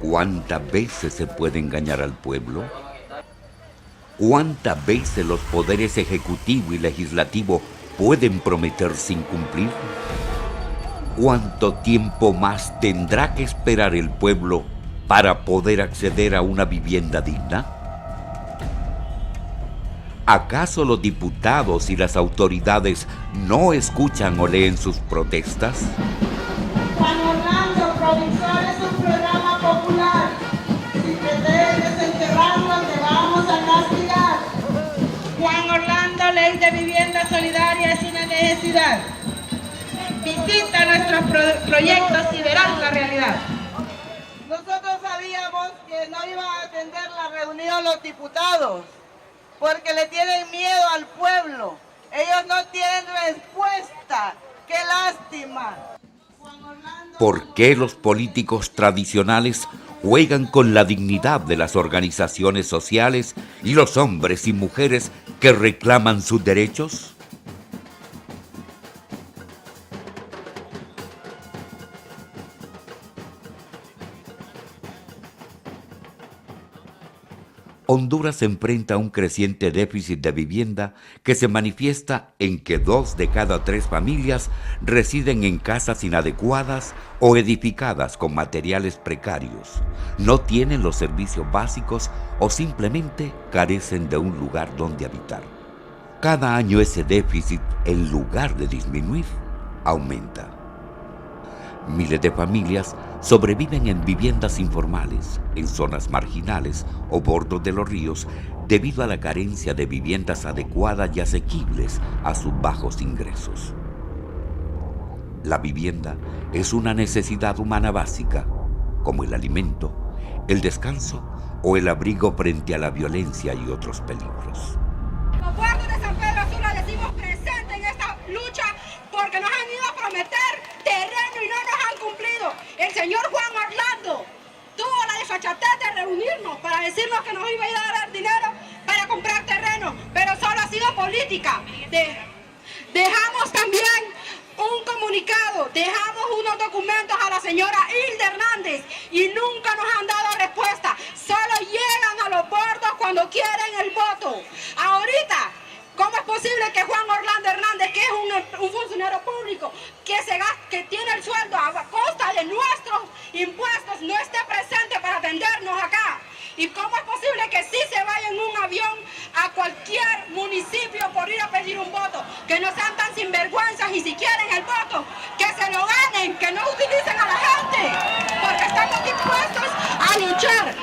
¿Cuántas veces se puede engañar al pueblo? ¿Cuántas veces los poderes ejecutivo y legislativo pueden prometer sin cumplir? ¿Cuánto tiempo más tendrá que esperar el pueblo para poder acceder a una vivienda digna? ¿Acaso los diputados y las autoridades no escuchan o leen sus protestas? Juan Orlando, Provisor es un programa popular. Si pretendes desenterrarlo, te vamos a castigar. Juan Orlando, ley de vivienda solidaria es una necesidad. Visita nuestros proyectos y verás la realidad. Nosotros sabíamos que no iban a atender la reunión los diputados, porque le tienen miedo al pueblo. Ellos no tienen respuesta. ¡Qué lástima! ¿Por qué los políticos tradicionales juegan con la dignidad de las organizaciones sociales y los hombres y mujeres que reclaman sus derechos? Honduras se enfrenta a un creciente déficit de vivienda que se manifiesta en que 2 de cada 3 familias residen en casas inadecuadas o edificadas con materiales precarios, no tienen los servicios básicos o simplemente carecen de un lugar donde habitar. Cada año ese déficit, en lugar de disminuir, aumenta. Miles de familias sobreviven en viviendas informales, en zonas marginales o bordos de los ríos debido a la carencia de viviendas adecuadas y asequibles a sus bajos ingresos. La vivienda es una necesidad humana básica, como el alimento, el descanso o el abrigo frente a la violencia y otros peligros. Los puertos de San Pedro Sula decimos presente en esta lucha porque nos han ido a prometer terreno y no nos han cumplido. El señor Juan Orlando tuvo la desfachatez de reunirnos para decirnos que nos iba a ir a dar dinero para comprar terreno, pero solo ha sido política. Dejamos también un comunicado, dejamos unos documentos a la señora Hilda Hernández y nunca nos han dado respuesta. Solo llegan a los bordos cuando quieren el voto. Ahorita, ¿cómo es posible que Juan Orlando Hernández, que es un funcionario público, que tiene el sueldo a costa de nuestros impuestos, no esté presente para atendernos acá? ¿Y cómo es posible que sí se vaya en un avión a cualquier municipio por ir a pedir un voto? Que no sean tan sinvergüenzas y si quieren el voto, que se lo ganen, que no utilicen a la gente, porque estamos dispuestos a luchar.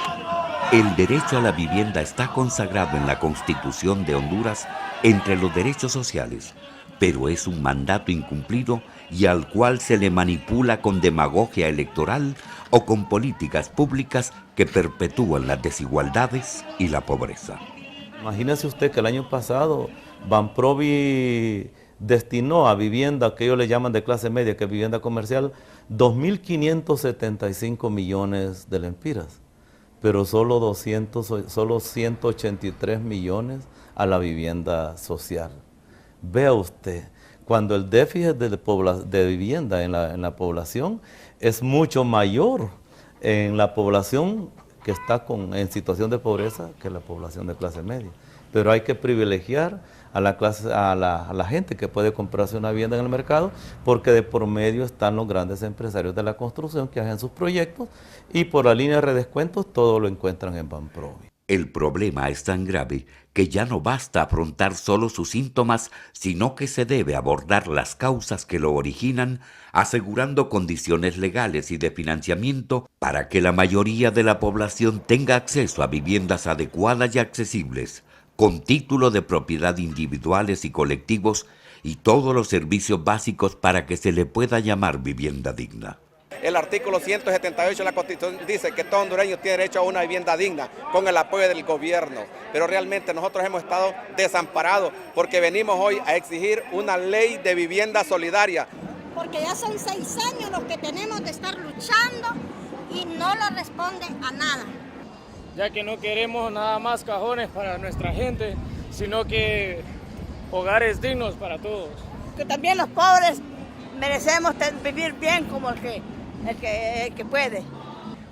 El derecho a la vivienda está consagrado en la Constitución de Honduras entre los derechos sociales, pero es un mandato incumplido y al cual se le manipula con demagogia electoral o con políticas públicas que perpetúan las desigualdades y la pobreza. Imagínese usted que el año pasado Banprovi destinó a vivienda, que ellos le llaman de clase media, que es vivienda comercial, 2.575 millones de lempiras, pero solo 183 millones a la vivienda social. Vea usted, cuando el déficit de vivienda en la población es mucho mayor en la población que está en situación de pobreza que la población de clase media. Pero hay que privilegiar a la gente que puede comprarse una vivienda en el mercado, porque de por medio están los grandes empresarios de la construcción que hacen sus proyectos y por la línea de redescuentos todo lo encuentran en Banprovi. El problema es tan grave que ya no basta afrontar solo sus síntomas, sino que se debe abordar las causas que lo originan, asegurando condiciones legales y de financiamiento para que la mayoría de la población tenga acceso a viviendas adecuadas y accesibles, con título de propiedad individuales y colectivos y todos los servicios básicos para que se le pueda llamar vivienda digna. El artículo 178 de la Constitución dice que todo hondureño tiene derecho a una vivienda digna con el apoyo del gobierno, pero realmente nosotros hemos estado desamparados porque venimos hoy a exigir una ley de vivienda solidaria. Porque ya son 6 años los que tenemos de estar luchando y no lo responden a nada. Ya que no queremos nada más cajones para nuestra gente, sino que hogares dignos para todos. Que también los pobres merecemos vivir bien como el que el que puede.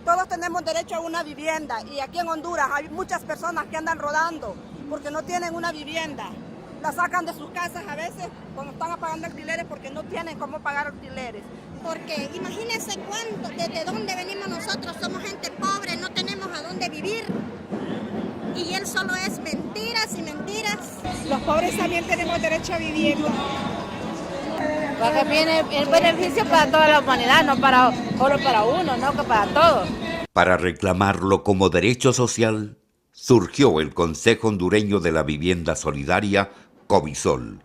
Todos tenemos derecho a una vivienda y aquí en Honduras hay muchas personas que andan rodando porque no tienen una vivienda. La sacan de sus casas a veces cuando están pagando alquileres porque no tienen cómo pagar alquileres. Porque imagínense desde dónde venimos nosotros, somos gente pobre, no tenemos a dónde vivir. Y él solo es mentiras y mentiras. Los pobres también tenemos derecho a vivienda. Porque viene el beneficio para toda la humanidad, no solo para uno, no que para todos. Para reclamarlo como derecho social, surgió el Consejo Hondureño de la Vivienda Solidaria, COVISOL,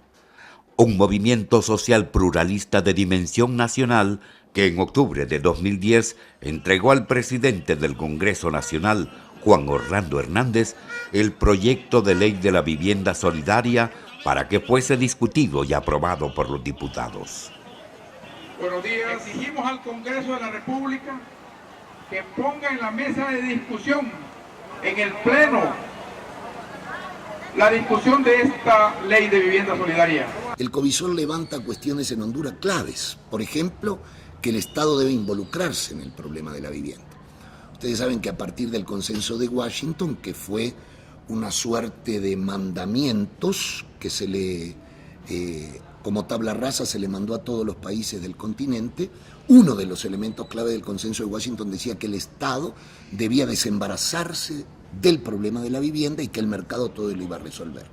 un movimiento social pluralista de dimensión nacional que en octubre de 2010 entregó al presidente del Congreso Nacional, Juan Orlando Hernández, el proyecto de ley de la vivienda solidaria para que fuese discutido y aprobado por los diputados. Buenos días. Exigimos al Congreso de la República que ponga en la mesa de discusión, en el Pleno, la discusión de esta ley de vivienda solidaria. El COVISOL levanta cuestiones en Honduras claves, por ejemplo, que el Estado debe involucrarse en el problema de la vivienda. Ustedes saben que a partir del consenso de Washington, que fue una suerte de mandamientos que se le, como tabla rasa, se le mandó a todos los países del continente, uno de los elementos clave del consenso de Washington decía que el Estado debía desembarazarse del problema de la vivienda y que el mercado todo lo iba a resolver.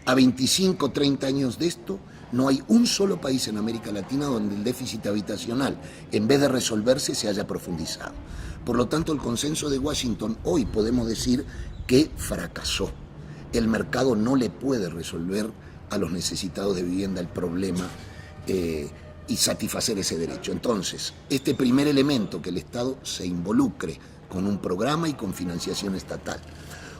A 25, 30 años de esto, no hay un solo país en América Latina donde el déficit habitacional, en vez de resolverse, se haya profundizado. Por lo tanto, el consenso de Washington hoy podemos decir que fracasó. El mercado no le puede resolver a los necesitados de vivienda el problema y satisfacer ese derecho. Entonces, este primer elemento, que el Estado se involucre con un programa y con financiación estatal.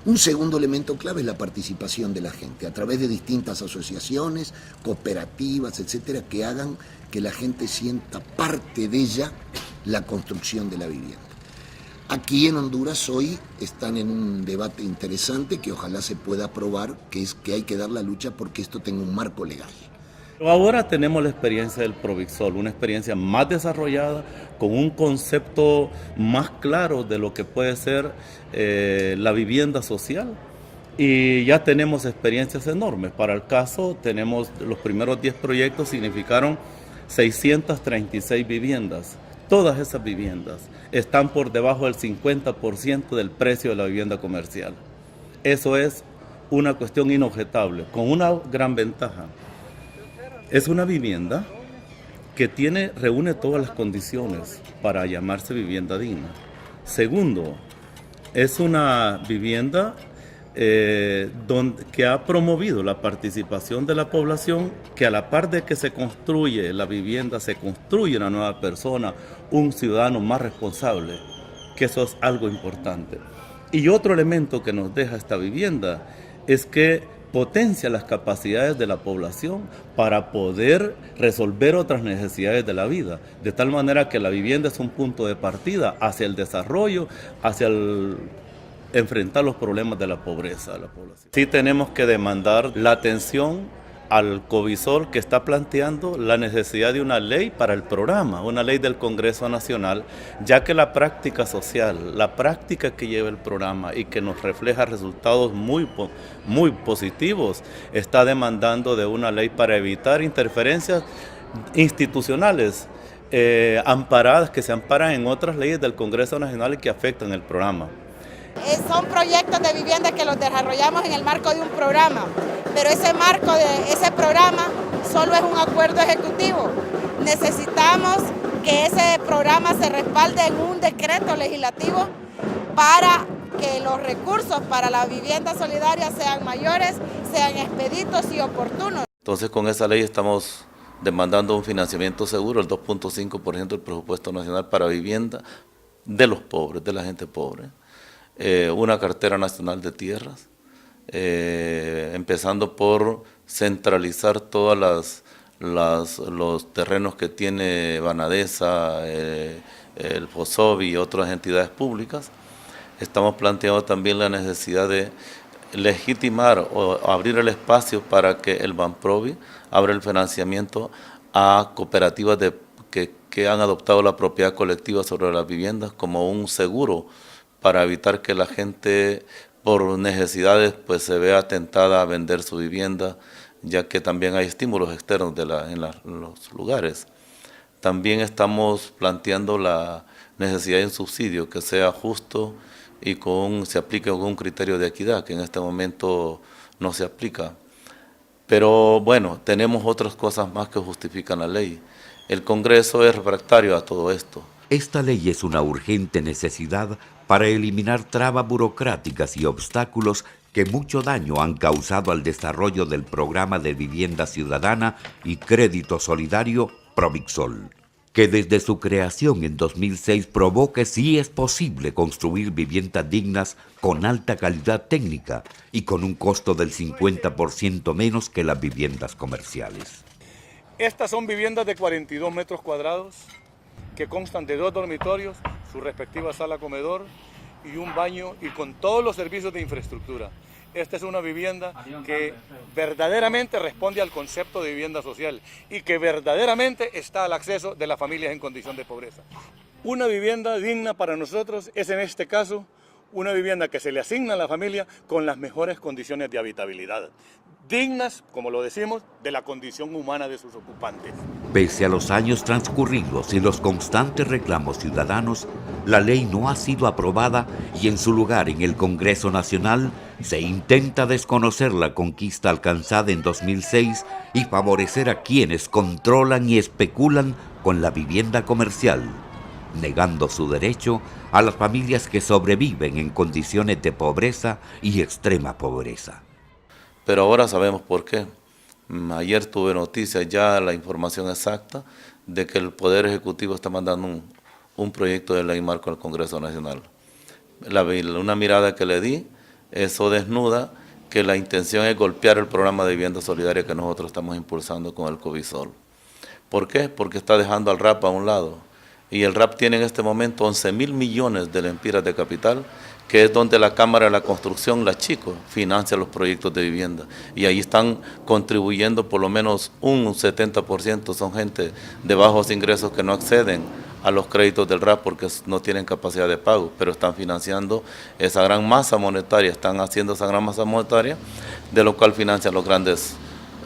Un segundo elemento clave es la participación de la gente, a través de distintas asociaciones, cooperativas, etcétera, que hagan que la gente sienta parte de ella la construcción de la vivienda. Aquí en Honduras hoy están en un debate interesante que ojalá se pueda aprobar, que es que hay que dar la lucha porque esto tenga un marco legal. Ahora tenemos la experiencia del Provisol, una experiencia más desarrollada, con un concepto más claro de lo que puede ser la vivienda social. Y ya tenemos experiencias enormes. Para el caso, tenemos los primeros 10 proyectos, significaron 636 viviendas. Todas esas viviendas están por debajo del 50% del precio de la vivienda comercial. Eso es una cuestión inobjetable, con una gran ventaja. Es una vivienda que reúne todas las condiciones para llamarse vivienda digna. Segundo, es una vivienda que ha promovido la participación de la población, que a la par de que se construye la vivienda, se construye una nueva persona, un ciudadano más responsable, que eso es algo importante. Y otro elemento que nos deja esta vivienda es que potencia las capacidades de la población para poder resolver otras necesidades de la vida, de tal manera que la vivienda es un punto de partida hacia el desarrollo, hacia enfrentar los problemas de la pobreza de la población. Sí tenemos que demandar la atención al COVISOL, que está planteando la necesidad de una ley para el programa, una ley del Congreso Nacional, ya que la práctica social, la práctica que lleva el programa y que nos refleja resultados muy positivos, está demandando de una ley para evitar interferencias institucionales amparadas, que se amparan en otras leyes del Congreso Nacional y que afectan el programa. Son proyectos de vivienda que los desarrollamos en el marco de un programa, pero ese programa solo es un acuerdo ejecutivo. Necesitamos que ese programa se respalde en un decreto legislativo para que los recursos para la vivienda solidaria sean mayores, sean expeditos y oportunos. Entonces, con esa ley estamos demandando un financiamiento seguro, el 2.5% del presupuesto nacional para vivienda de los pobres, de la gente pobre. Una cartera nacional de tierras, empezando por centralizar todos los terrenos que tiene Banadesa, el FOSOBI y otras entidades públicas. Estamos planteando también la necesidad de legitimar o abrir el espacio para que el Banprovi abra el financiamiento a cooperativas que han adoptado la propiedad colectiva sobre las viviendas como un seguro para evitar que la gente por necesidades pues se vea tentada a vender su vivienda, ya que también hay estímulos externos en los lugares. También estamos planteando la necesidad de un subsidio que sea justo y se aplique con un criterio de equidad, que en este momento no se aplica. Pero bueno, tenemos otras cosas más que justifican la ley. El Congreso es refractario a todo esto. Esta ley es una urgente necesidad para eliminar trabas burocráticas y obstáculos que mucho daño han causado al desarrollo del programa de vivienda ciudadana y crédito solidario Provixol, que desde su creación en 2006 probó que sí es posible construir viviendas dignas con alta calidad técnica y con un costo del 50% menos que las viviendas comerciales. Estas son viviendas de 42 metros cuadrados que constan de 2 dormitorios, su respectiva sala comedor y un baño y con todos los servicios de infraestructura. Esta es una vivienda que verdaderamente responde al concepto de vivienda social y que verdaderamente está al acceso de las familias en condición de pobreza. Una vivienda digna para nosotros es en este caso una vivienda que se le asigna a la familia con las mejores condiciones de habitabilidad, dignas, como lo decimos, de la condición humana de sus ocupantes. Pese a los años transcurridos y los constantes reclamos ciudadanos, la ley no ha sido aprobada y en su lugar en el Congreso Nacional se intenta desconocer la conquista alcanzada en 2006 y favorecer a quienes controlan y especulan con la vivienda comercial, negando su derecho a las familias que sobreviven en condiciones de pobreza y extrema pobreza. Pero ahora sabemos por qué. Ayer tuve noticias, ya la información exacta, de que el Poder Ejecutivo está mandando un proyecto de ley marco al Congreso Nacional. Una mirada que le di, eso desnuda que la intención es golpear el programa de vivienda solidaria que nosotros estamos impulsando con el Covisol. ¿Por qué? Porque está dejando al RAP a un lado. Y el RAP tiene en este momento 11.000 millones de lempiras de capital, que es donde la Cámara de la Construcción, la Chico, financia los proyectos de vivienda. Y ahí están contribuyendo por lo menos un 70%, son gente de bajos ingresos que no acceden a los créditos del RAP porque no tienen capacidad de pago, pero están financiando esa gran masa monetaria, están haciendo esa gran masa monetaria, de lo cual financian los grandes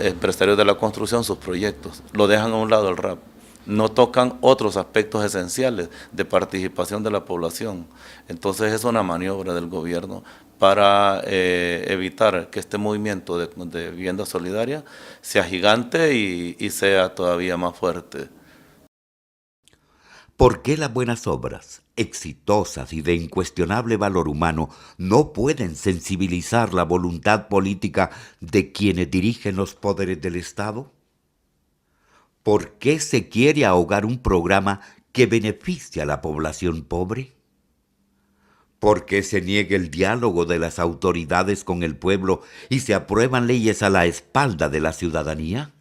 empresarios de la construcción sus proyectos. Lo dejan a un lado el RAP. No tocan otros aspectos esenciales de participación de la población. Entonces es una maniobra del gobierno para evitar que este movimiento de vivienda solidaria sea gigante y sea todavía más fuerte. ¿Por qué las buenas obras, exitosas y de incuestionable valor humano, no pueden sensibilizar la voluntad política de quienes dirigen los poderes del Estado? ¿Por qué se quiere ahogar un programa que beneficia a la población pobre? ¿Por qué se niega el diálogo de las autoridades con el pueblo y se aprueban leyes a la espalda de la ciudadanía?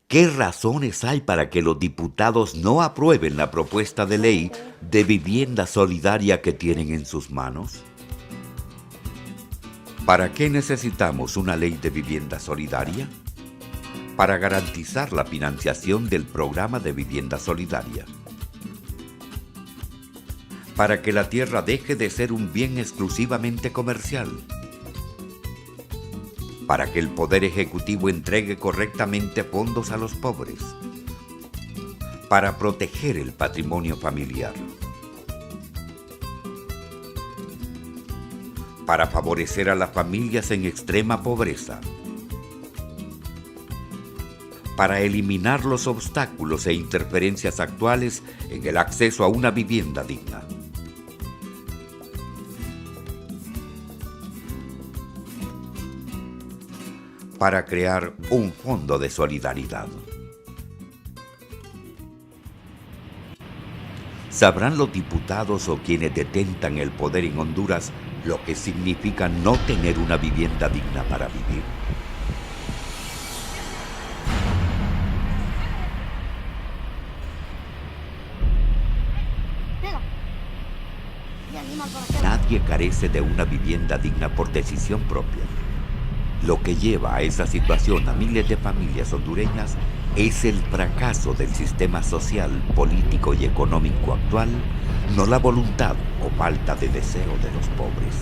¿Qué razones hay para que los diputados no aprueben la propuesta de ley de vivienda solidaria que tienen en sus manos? ¿Para qué necesitamos una ley de vivienda solidaria? Para garantizar la financiación del programa de vivienda solidaria. Para que la tierra deje de ser un bien exclusivamente comercial. Para que el Poder Ejecutivo entregue correctamente fondos a los pobres. Para proteger el patrimonio familiar. Para favorecer a las familias en extrema pobreza. Para eliminar los obstáculos e interferencias actuales en el acceso a una vivienda digna. Para crear un fondo de solidaridad. ¿Sabrán los diputados o quienes detentan el poder en Honduras lo que significa no tener una vivienda digna para vivir? Nadie carece de una vivienda digna por decisión propia. Lo que lleva a esa situación a miles de familias hondureñas ¿Es el fracaso del sistema social, político y económico actual, no la voluntad o falta de deseo de los pobres?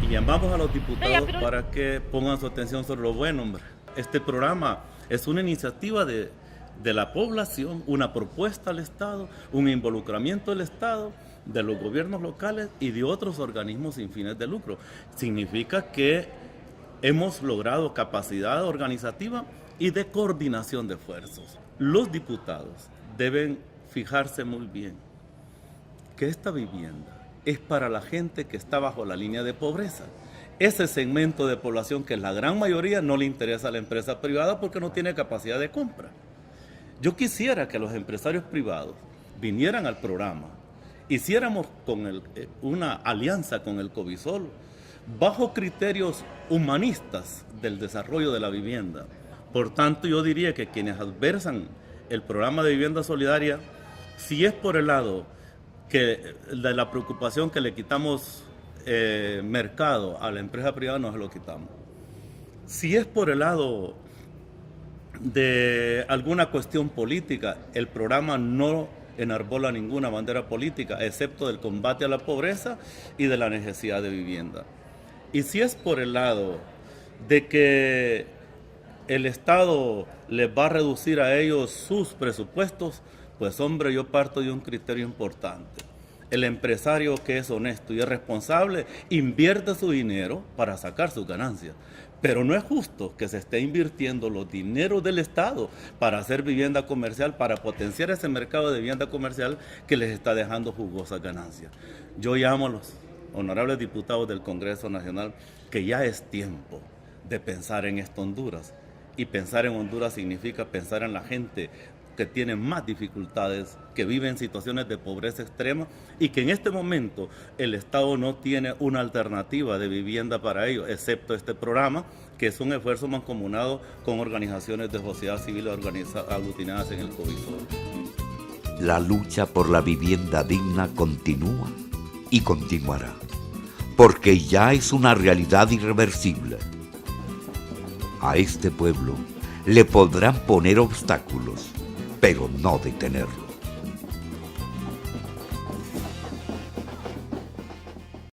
Y llamamos a los diputados para que pongan su atención sobre lo bueno, hombre. Este programa es una iniciativa de la población, una propuesta al Estado, un involucramiento del Estado, de los gobiernos locales y de otros organismos sin fines de lucro. Significa que hemos logrado capacidad organizativa y de coordinación de esfuerzos. Los diputados deben fijarse muy bien que esta vivienda es para la gente que está bajo la línea de pobreza. Ese segmento de población que la gran mayoría no le interesa a la empresa privada porque no tiene capacidad de compra. Yo quisiera que los empresarios privados vinieran al programa, hiciéramos una alianza con el Covisol, bajo criterios humanistas del desarrollo de la vivienda. Por tanto, yo diría que quienes adversan el programa de vivienda solidaria, si es por el lado de la preocupación que le quitamos mercado a la empresa privada, no se lo quitamos. Si es por el lado de alguna cuestión política, el programa no enarbola ninguna bandera política, excepto del combate a la pobreza y de la necesidad de vivienda. Y si es por el lado de que el Estado les va a reducir a ellos sus presupuestos, pues hombre, yo parto de un criterio importante. El empresario que es honesto y es responsable invierte su dinero para sacar sus ganancias. Pero no es justo que se esté invirtiendo los dineros del Estado para hacer vivienda comercial, para potenciar ese mercado de vivienda comercial que les está dejando jugosas ganancias. Yo llamo a los honorables diputados del Congreso Nacional que ya es tiempo de pensar en esta Honduras. Y pensar en Honduras significa pensar en la gente que tiene más dificultades, que vive en situaciones de pobreza extrema y que en este momento el Estado no tiene una alternativa de vivienda para ellos, excepto este programa, que es un esfuerzo mancomunado con organizaciones de sociedad civil aglutinadas en el Covisol. La lucha por la vivienda digna continúa y continuará, porque ya es una realidad irreversible. A este pueblo le podrán poner obstáculos, pero no detenerlo.